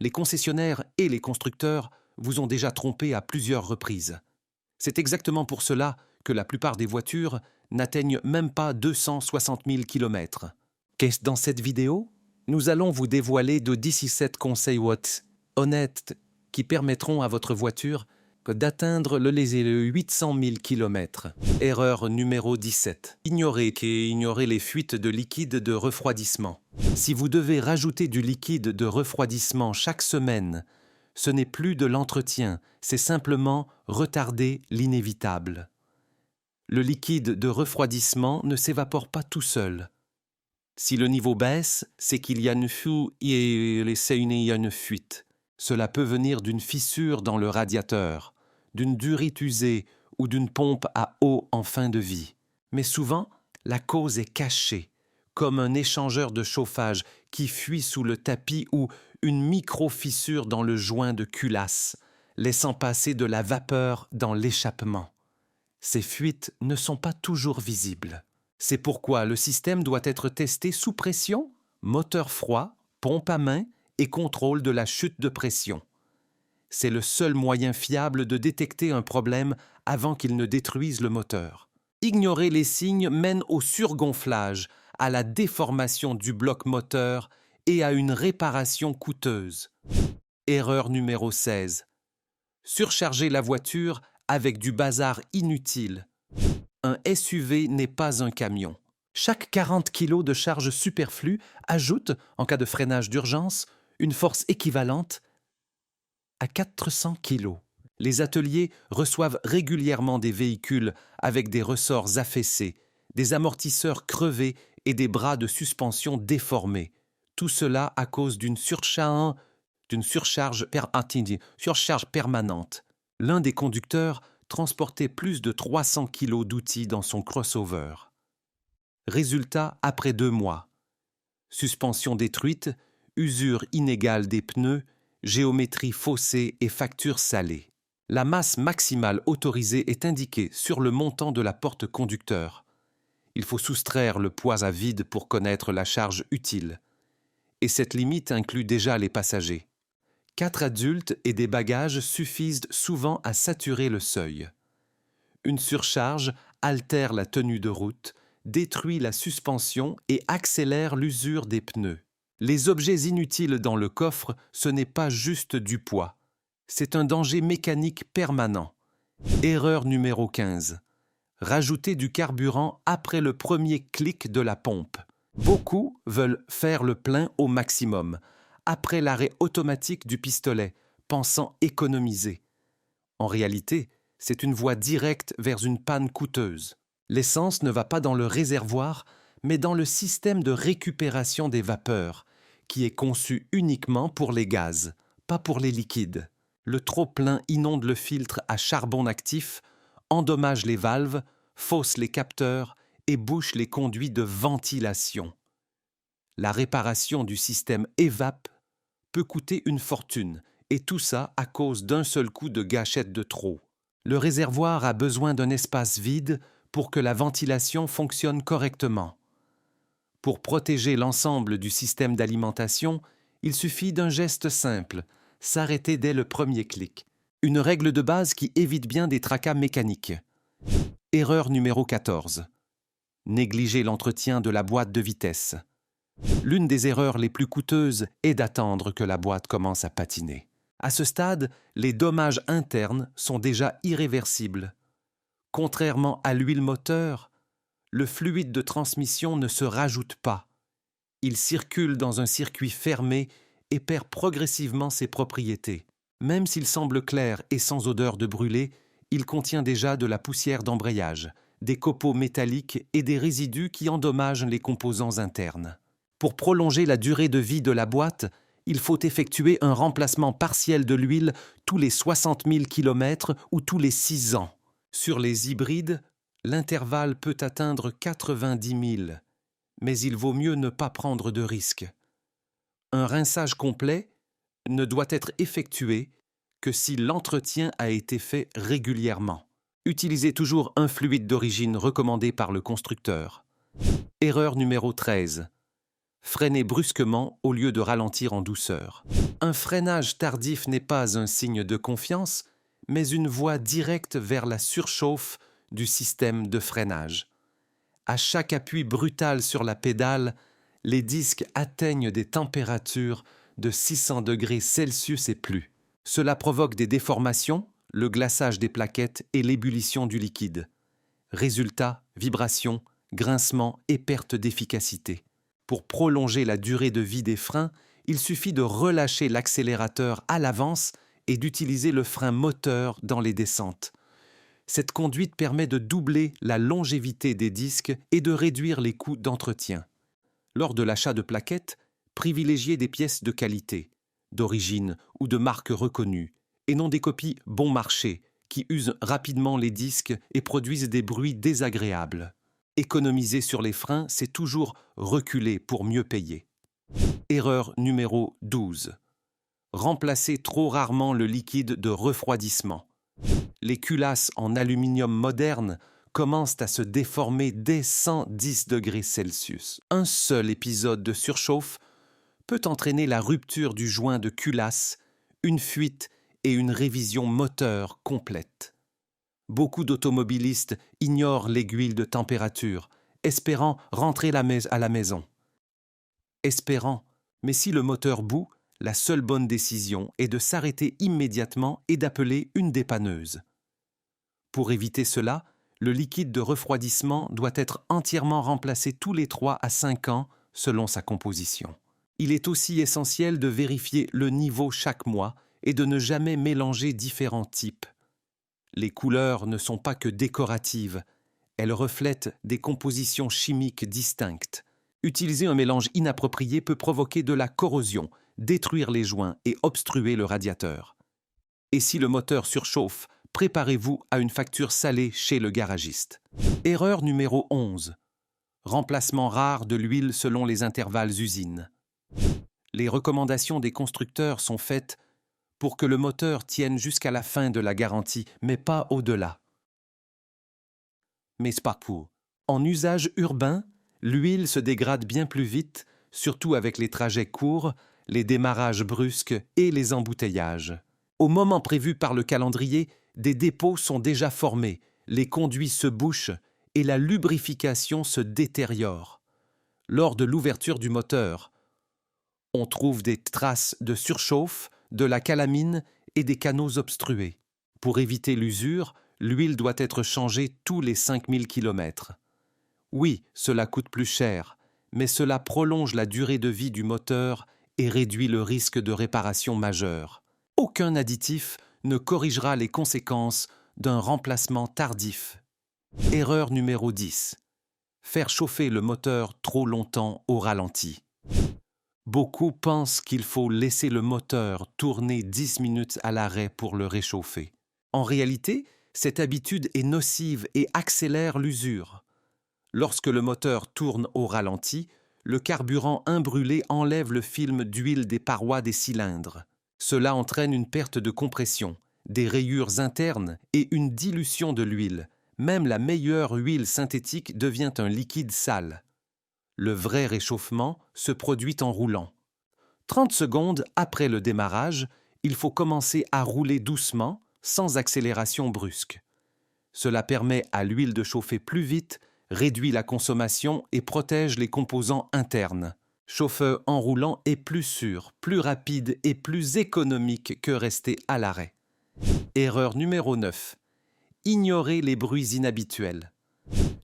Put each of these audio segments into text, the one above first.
Les concessionnaires et les constructeurs vous ont déjà trompé à plusieurs reprises. C'est exactement pour cela que la plupart des voitures n'atteignent même pas 260 000 km. Qu'est-ce dans cette vidéo? Nous allons vous dévoiler de 17 conseils honnêtes qui permettront à votre voiture d'atteindre les 800 000 km. Erreur numéro 17. Ignorez les fuites de liquide de refroidissement. Si vous devez rajouter du liquide de refroidissement chaque semaine, ce n'est plus de l'entretien, c'est simplement retarder l'inévitable. Le liquide de refroidissement ne s'évapore pas tout seul. Si le niveau baisse, c'est qu'il y a une fuite. Cela peut venir d'une fissure dans le radiateur, d'une durite usée ou d'une pompe à eau en fin de vie. Mais souvent, la cause est cachée, comme un échangeur de chauffage qui fuit sous le tapis ou une micro-fissure dans le joint de culasse, laissant passer de la vapeur dans l'échappement. Ces fuites ne sont pas toujours visibles. C'est pourquoi le système doit être testé sous pression, moteur froid, pompe à main et contrôle de la chute de pression. C'est le seul moyen fiable de détecter un problème avant qu'il ne détruise le moteur. Ignorer les signes mène au surgonflage, à la déformation du bloc moteur et à une réparation coûteuse. Erreur numéro 16. Surcharger la voiture avec du bazar inutile. Un SUV n'est pas un camion. Chaque 40 kg de charge superflue ajoute, en cas de freinage d'urgence, une force équivalente à 400 kg. Les ateliers reçoivent régulièrement des véhicules avec des ressorts affaissés, des amortisseurs crevés et des bras de suspension déformés. Tout cela à cause d'une surcharge permanente. L'un des conducteurs transportait plus de 300 kg d'outils dans son crossover. Résultat après 2 mois. Suspension détruite, usure inégale des pneus, géométrie faussée et facture salée. La masse maximale autorisée est indiquée sur le montant de la porte conducteur. Il faut soustraire le poids à vide pour connaître la charge utile. Et cette limite inclut déjà les passagers. 4 adultes et des bagages suffisent souvent à saturer le seuil. Une surcharge altère la tenue de route, détruit la suspension et accélère l'usure des pneus. Les objets inutiles dans le coffre, ce n'est pas juste du poids. C'est un danger mécanique permanent. Erreur numéro 15. Rajouter du carburant après le premier clic de la pompe. Beaucoup veulent faire le plein au maximum, après l'arrêt automatique du pistolet, pensant économiser. En réalité, c'est une voie directe vers une panne coûteuse. L'essence ne va pas dans le réservoir, mais dans le système de récupération des vapeurs, qui est conçu uniquement pour les gaz, pas pour les liquides. Le trop-plein inonde le filtre à charbon actif, endommage les valves, fausse les capteurs et bouche les conduits de ventilation. La réparation du système EVAP peut coûter une fortune, et tout ça à cause d'un seul coup de gâchette de trop. Le réservoir a besoin d'un espace vide pour que la ventilation fonctionne correctement. Pour protéger l'ensemble du système d'alimentation, il suffit d'un geste simple, s'arrêter dès le premier clic. Une règle de base qui évite bien des tracas mécaniques. Erreur numéro 14. Négliger l'entretien de la boîte de vitesse. L'une des erreurs les plus coûteuses est d'attendre que la boîte commence à patiner. À ce stade, les dommages internes sont déjà irréversibles. Contrairement à l'huile moteur, le fluide de transmission ne se rajoute pas. Il circule dans un circuit fermé et perd progressivement ses propriétés. Même s'il semble clair et sans odeur de brûlé, il contient déjà de la poussière d'embrayage, des copeaux métalliques et des résidus qui endommagent les composants internes. Pour prolonger la durée de vie de la boîte, il faut effectuer un remplacement partiel de l'huile tous les 60 000 km ou tous les 6 ans. Sur les hybrides, l'intervalle peut atteindre 90 000, mais il vaut mieux ne pas prendre de risques. Un rinçage complet ne doit être effectué que si l'entretien a été fait régulièrement. Utilisez toujours un fluide d'origine recommandé par le constructeur. Erreur numéro 13. Freinez brusquement au lieu de ralentir en douceur. Un freinage tardif n'est pas un signe de confiance, mais une voie directe vers la surchauffe du système de freinage. À chaque appui brutal sur la pédale, les disques atteignent des températures de 600 degrés Celsius et plus. Cela provoque des déformations, le glaçage des plaquettes et l'ébullition du liquide. Résultat, vibrations, grincements et perte d'efficacité. Pour prolonger la durée de vie des freins, il suffit de relâcher l'accélérateur à l'avance et d'utiliser le frein moteur dans les descentes. Cette conduite permet de doubler la longévité des disques et de réduire les coûts d'entretien. Lors de l'achat de plaquettes, privilégiez des pièces de qualité, d'origine ou de marque reconnue, et non des copies bon marché qui usent rapidement les disques et produisent des bruits désagréables. Économiser sur les freins, c'est toujours reculer pour mieux payer. Erreur numéro 12. Remplacez trop rarement le liquide de refroidissement. Les culasses en aluminium moderne commencent à se déformer dès 110 degrés Celsius. Un seul épisode de surchauffe peut entraîner la rupture du joint de culasse, une fuite et une révision moteur complète. Beaucoup d'automobilistes ignorent l'aiguille de température, espérant rentrer à la maison. Espérant, mais si le moteur bout, la seule bonne décision est de s'arrêter immédiatement et d'appeler une dépanneuse. Pour éviter cela, le liquide de refroidissement doit être entièrement remplacé tous les 3 à 5 ans selon sa composition. Il est aussi essentiel de vérifier le niveau chaque mois et de ne jamais mélanger différents types. Les couleurs ne sont pas que décoratives, elles reflètent des compositions chimiques distinctes. Utiliser un mélange inapproprié peut provoquer de la corrosion, détruire les joints et obstruer le radiateur. Et si le moteur surchauffe, préparez-vous à une facture salée chez le garagiste. Erreur numéro 11. Remplacement rare de l'huile selon les intervalles usines. Les recommandations des constructeurs sont faites pour que le moteur tienne jusqu'à la fin de la garantie, mais pas au-delà. Mais partout. En usage urbain, l'huile se dégrade bien plus vite, surtout avec les trajets courts, les démarrages brusques et les embouteillages. Au moment prévu par le calendrier, des dépôts sont déjà formés, les conduits se bouchent et la lubrification se détériore. Lors de l'ouverture du moteur, on trouve des traces de surchauffe, de la calamine et des canaux obstrués. Pour éviter l'usure, l'huile doit être changée tous les 5000 km. Oui, cela coûte plus cher, mais cela prolonge la durée de vie du moteur et réduit le risque de réparation majeure. Aucun additif ne corrigera les conséquences d'un remplacement tardif. Erreur numéro 10. Faire chauffer le moteur trop longtemps au ralenti. Beaucoup pensent qu'il faut laisser le moteur tourner 10 minutes à l'arrêt pour le réchauffer. En réalité, cette habitude est nocive et accélère l'usure. Lorsque le moteur tourne au ralenti, le carburant imbrûlé enlève le film d'huile des parois des cylindres. Cela entraîne une perte de compression, des rayures internes et une dilution de l'huile. Même la meilleure huile synthétique devient un liquide sale. Le vrai réchauffement se produit en roulant. 30 secondes après le démarrage, il faut commencer à rouler doucement, sans accélération brusque. Cela permet à l'huile de chauffer plus vite, réduit la consommation et protège les composants internes. Chauffer en roulant est plus sûr, plus rapide et plus économique que rester à l'arrêt. Erreur numéro 9. Ignorer les bruits inhabituels.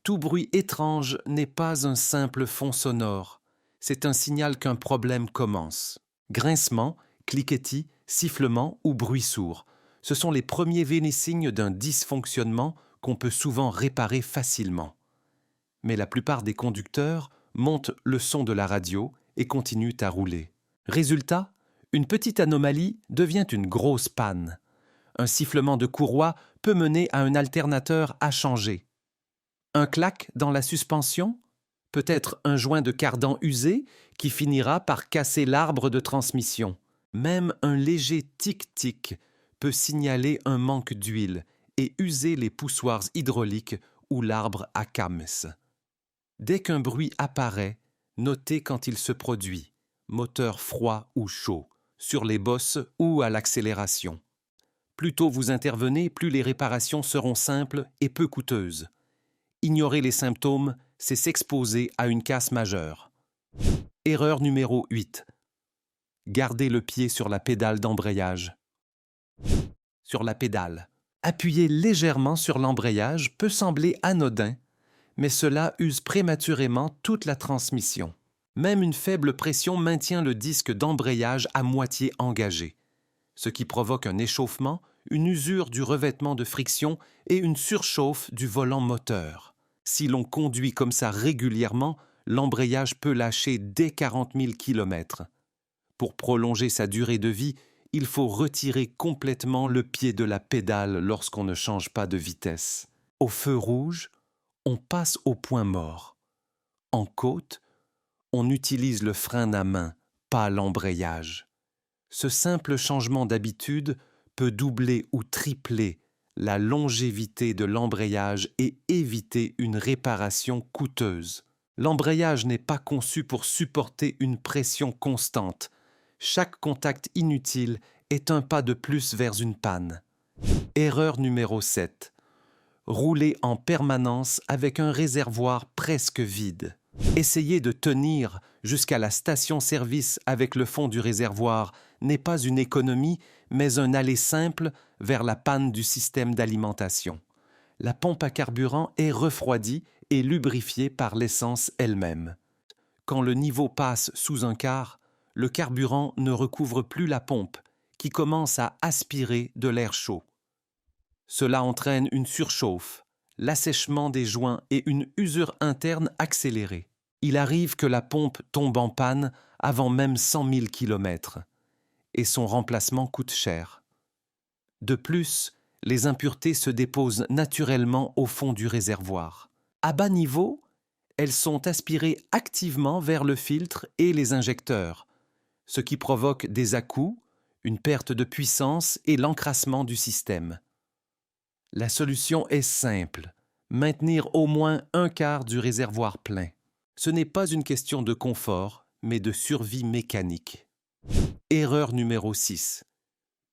Tout bruit étrange n'est pas un simple fond sonore. C'est un signal qu'un problème commence. Grincement, cliquetis, sifflement ou bruit sourd. Ce sont les premiers signes d'un dysfonctionnement qu'on peut souvent réparer facilement. Mais la plupart des conducteurs montent le son de la radio et continuent à rouler. Résultat, une petite anomalie devient une grosse panne. Un sifflement de courroie peut mener à un alternateur à changer. Un clac dans la suspension? Peut-être un joint de cardan usé qui finira par casser l'arbre de transmission. Même un léger tic-tic peut signaler un manque d'huile et user les poussoirs hydrauliques ou l'arbre à cames. Dès qu'un bruit apparaît, Notez quand il se produit, moteur froid ou chaud, sur les bosses ou à l'accélération. Plus tôt vous intervenez, plus les réparations seront simples et peu coûteuses. Ignorer les symptômes, c'est s'exposer à une casse majeure. Erreur numéro 8. Gardez le pied sur la pédale d'embrayage. Sur la pédale. Appuyer légèrement sur l'embrayage peut sembler anodin, mais cela use prématurément toute la transmission. Même une faible pression maintient le disque d'embrayage à moitié engagé, ce qui provoque un échauffement, une usure du revêtement de friction et une surchauffe du volant moteur. Si l'on conduit comme ça régulièrement, l'embrayage peut lâcher dès 40 000 km. Pour prolonger sa durée de vie, il faut retirer complètement le pied de la pédale lorsqu'on ne change pas de vitesse. Au feu rouge, on passe au point mort. En côte, on utilise le frein à main, pas l'embrayage. Ce simple changement d'habitude peut doubler ou tripler la longévité de l'embrayage et éviter une réparation coûteuse. L'embrayage n'est pas conçu pour supporter une pression constante. Chaque contact inutile est un pas de plus vers une panne. Erreur numéro 7. Rouler en permanence avec un réservoir presque vide. Essayer de tenir jusqu'à la station-service avec le fond du réservoir n'est pas une économie, mais un aller simple vers la panne du système d'alimentation. La pompe à carburant est refroidie et lubrifiée par l'essence elle-même. Quand le niveau passe sous un quart, le carburant ne recouvre plus la pompe, qui commence à aspirer de l'air chaud. Cela entraîne une surchauffe, l'assèchement des joints et une usure interne accélérée. Il arrive que la pompe tombe en panne avant même 100 000 km, et son remplacement coûte cher. De plus, les impuretés se déposent naturellement au fond du réservoir. À bas niveau, elles sont aspirées activement vers le filtre et les injecteurs, ce qui provoque des à-coups, une perte de puissance et l'encrassement du système. La solution est simple, maintenir au moins un quart du réservoir plein. Ce n'est pas une question de confort, mais de survie mécanique. Erreur numéro 6.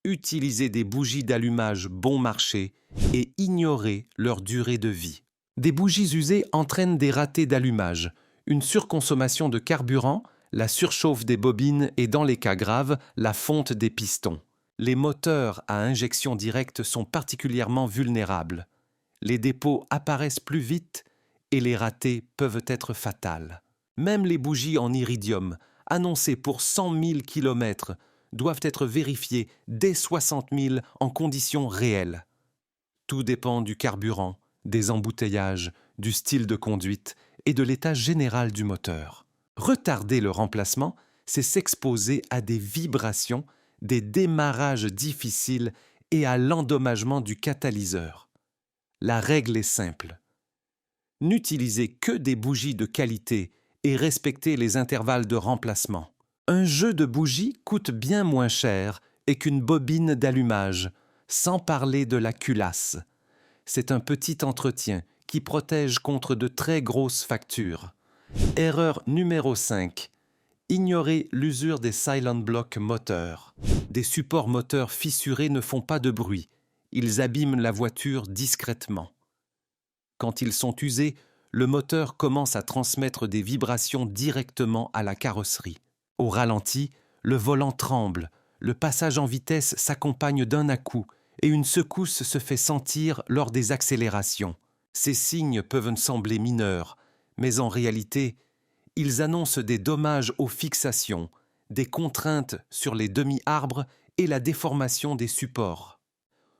Utiliser des bougies d'allumage bon marché et ignorer leur durée de vie. Des bougies usées entraînent des ratés d'allumage, une surconsommation de carburant, la surchauffe des bobines et, dans les cas graves, la fonte des pistons. Les moteurs à injection directe sont particulièrement vulnérables. Les dépôts apparaissent plus vite et les ratés peuvent être fatals. Même les bougies en iridium, annoncées pour 100 000 km, doivent être vérifiées dès 60 000 en conditions réelles. Tout dépend du carburant, des embouteillages, du style de conduite et de l'état général du moteur. Retarder le remplacement, c'est s'exposer à des vibrations, des démarrages difficiles et à l'endommagement du catalyseur. La règle est simple. N'utilisez que des bougies de qualité et respectez les intervalles de remplacement. Un jeu de bougies coûte bien moins cher et qu'une bobine d'allumage, sans parler de la culasse. C'est un petit entretien qui protège contre de très grosses factures. Erreur numéro 5. Ignorer l'usure des silent block moteurs. Des supports moteurs fissurés ne font pas de bruit. Ils abîment la voiture discrètement. Quand ils sont usés, le moteur commence à transmettre des vibrations directement à la carrosserie. Au ralenti, le volant tremble, le passage en vitesse s'accompagne d'un à-coup et une secousse se fait sentir lors des accélérations. Ces signes peuvent sembler mineurs, mais en réalité, ils annoncent des dommages aux fixations, des contraintes sur les demi-arbres et la déformation des supports.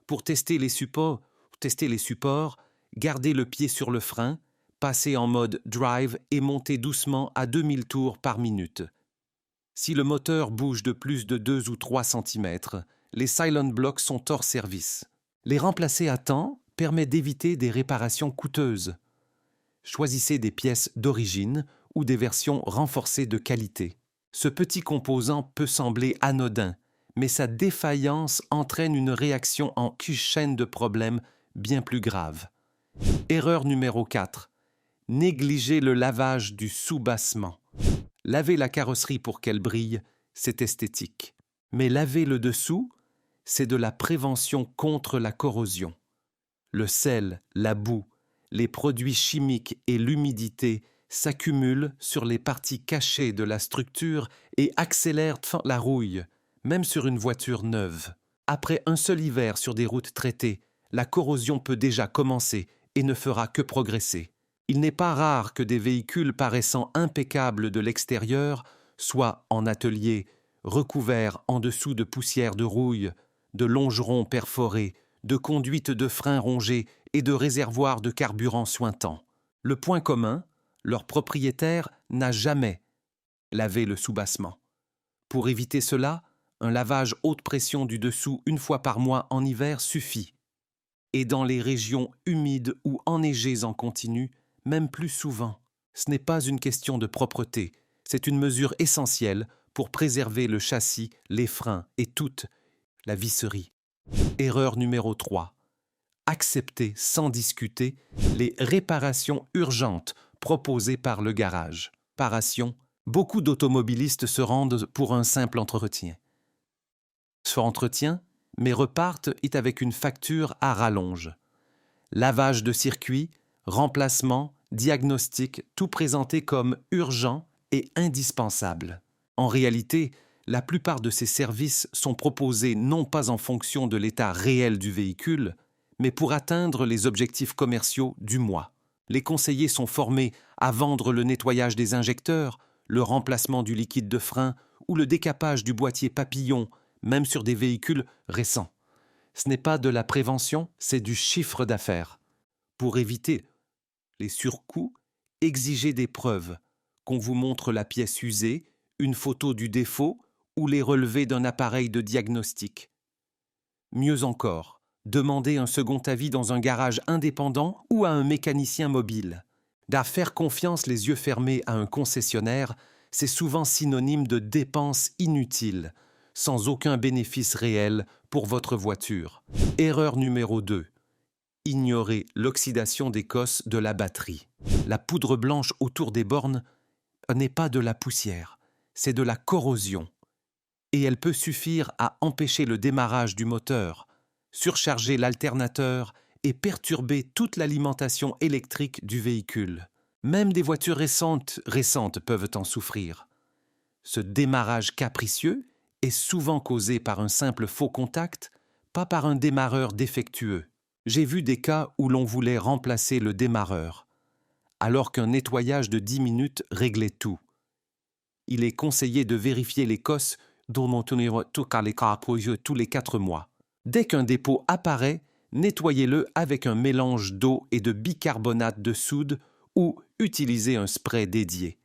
Pour tester les supports, gardez le pied sur le frein, passez en mode drive et montez doucement à 2000 tours par minute. Si le moteur bouge de plus de 2 ou 3 cm, les silent blocks sont hors service. Les remplacer à temps permet d'éviter des réparations coûteuses. Choisissez des pièces d'origine ou des versions renforcées de qualité. Ce petit composant peut sembler anodin, mais sa défaillance entraîne une réaction en chaîne de problèmes bien plus grave. Erreur numéro 4. Négligez le lavage du soubassement. Laver la carrosserie pour qu'elle brille, c'est esthétique. Mais laver le dessous, c'est de la prévention contre la corrosion. Le sel, la boue, les produits chimiques et l'humidité s'accumulent sur les parties cachées de la structure et accélèrent la rouille, même sur une voiture neuve. Après un seul hiver sur des routes traitées, la corrosion peut déjà commencer et ne fera que progresser. Il n'est pas rare que des véhicules paraissant impeccables de l'extérieur soient en atelier, recouverts en dessous de poussière de rouille, de longerons perforés, de conduites de freins rongées et de réservoirs de carburant suintants. Le point commun, leur propriétaire n'a jamais lavé le soubassement. Pour éviter cela, un lavage haute pression du dessous une fois par mois en hiver suffit. Et dans les régions humides ou enneigées en continu, même plus souvent. Ce n'est pas une question de propreté, c'est une mesure essentielle pour préserver le châssis, les freins et toute la visserie. Erreur numéro 3. Accepter sans discuter les réparations urgentes proposées par le garage. Beaucoup d'automobilistes se rendent pour un simple entretien. Mais repartent avec une facture à rallonge. Lavage de circuit, remplacement, diagnostic, tout présenté comme urgent et indispensable. En réalité, la plupart de ces services sont proposés non pas en fonction de l'état réel du véhicule, mais pour atteindre les objectifs commerciaux du mois. Les conseillers sont formés à vendre le nettoyage des injecteurs, le remplacement du liquide de frein ou le décapage du boîtier papillon, même sur des véhicules récents. Ce n'est pas de la prévention, c'est du chiffre d'affaires. Pour éviter les surcoûts, exigez des preuves, qu'on vous montre la pièce usée, une photo du défaut ou les relevés d'un appareil de diagnostic. Mieux encore, demandez un second avis dans un garage indépendant ou à un mécanicien mobile. Faire confiance les yeux fermés à un concessionnaire, c'est souvent synonyme de dépenses inutiles, sans aucun bénéfice réel pour votre voiture. Erreur numéro 2. Ignorez l'oxydation d'écosse de la batterie. La poudre blanche autour des bornes n'est pas de la poussière, c'est de la corrosion. Et elle peut suffire à empêcher le démarrage du moteur, surcharger l'alternateur et perturber toute l'alimentation électrique du véhicule. Même des voitures récentes peuvent en souffrir. Ce démarrage capricieux est souvent causé par un simple faux contact, pas par un démarreur défectueux. J'ai vu des cas où l'on voulait remplacer le démarreur, alors qu'un nettoyage de 10 minutes réglait tout. Il est conseillé de vérifier les cosses tous les 4 mois. Dès qu'un dépôt apparaît, nettoyez-le avec un mélange d'eau et de bicarbonate de soude ou utilisez un spray dédié.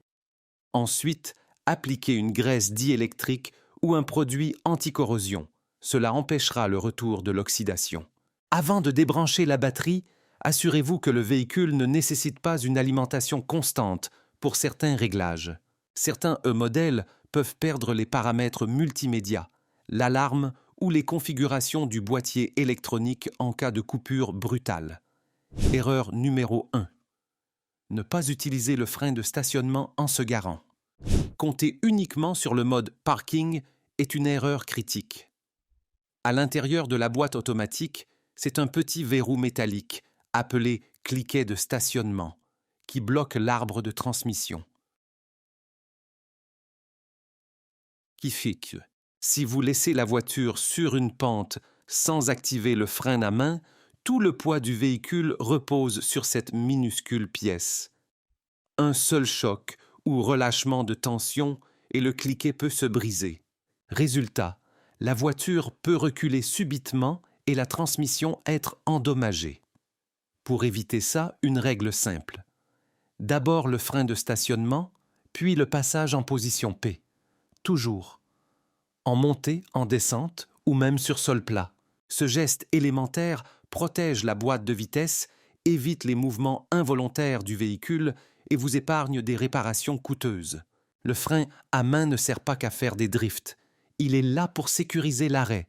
Ensuite, appliquez une graisse diélectrique ou un produit anticorrosion. Cela empêchera le retour de l'oxydation. Avant de débrancher la batterie, assurez-vous que le véhicule ne nécessite pas une alimentation constante pour certains réglages. Certains modèles peuvent perdre les paramètres multimédia, l'alarme ou les configurations du boîtier électronique en cas de coupure brutale. Erreur numéro 1. Ne pas utiliser le frein de stationnement en se garant. Compter uniquement sur le mode parking est une erreur critique. À l'intérieur de la boîte automatique, c'est un petit verrou métallique, appelé cliquet de stationnement, qui bloque l'arbre de transmission. Si vous laissez la voiture sur une pente sans activer le frein à main, tout le poids du véhicule repose sur cette minuscule pièce. Un seul choc ou relâchement de tension et le cliquet peut se briser. Résultat, la voiture peut reculer subitement et la transmission être endommagée. Pour éviter ça, une règle simple. D'abord le frein de stationnement, puis le passage en position P. Toujours. En montée, en descente ou même sur sol plat. Ce geste élémentaire protège la boîte de vitesse, évite les mouvements involontaires du véhicule et vous épargne des réparations coûteuses. Le frein à main ne sert pas qu'à faire des drifts. Il est là pour sécuriser l'arrêt,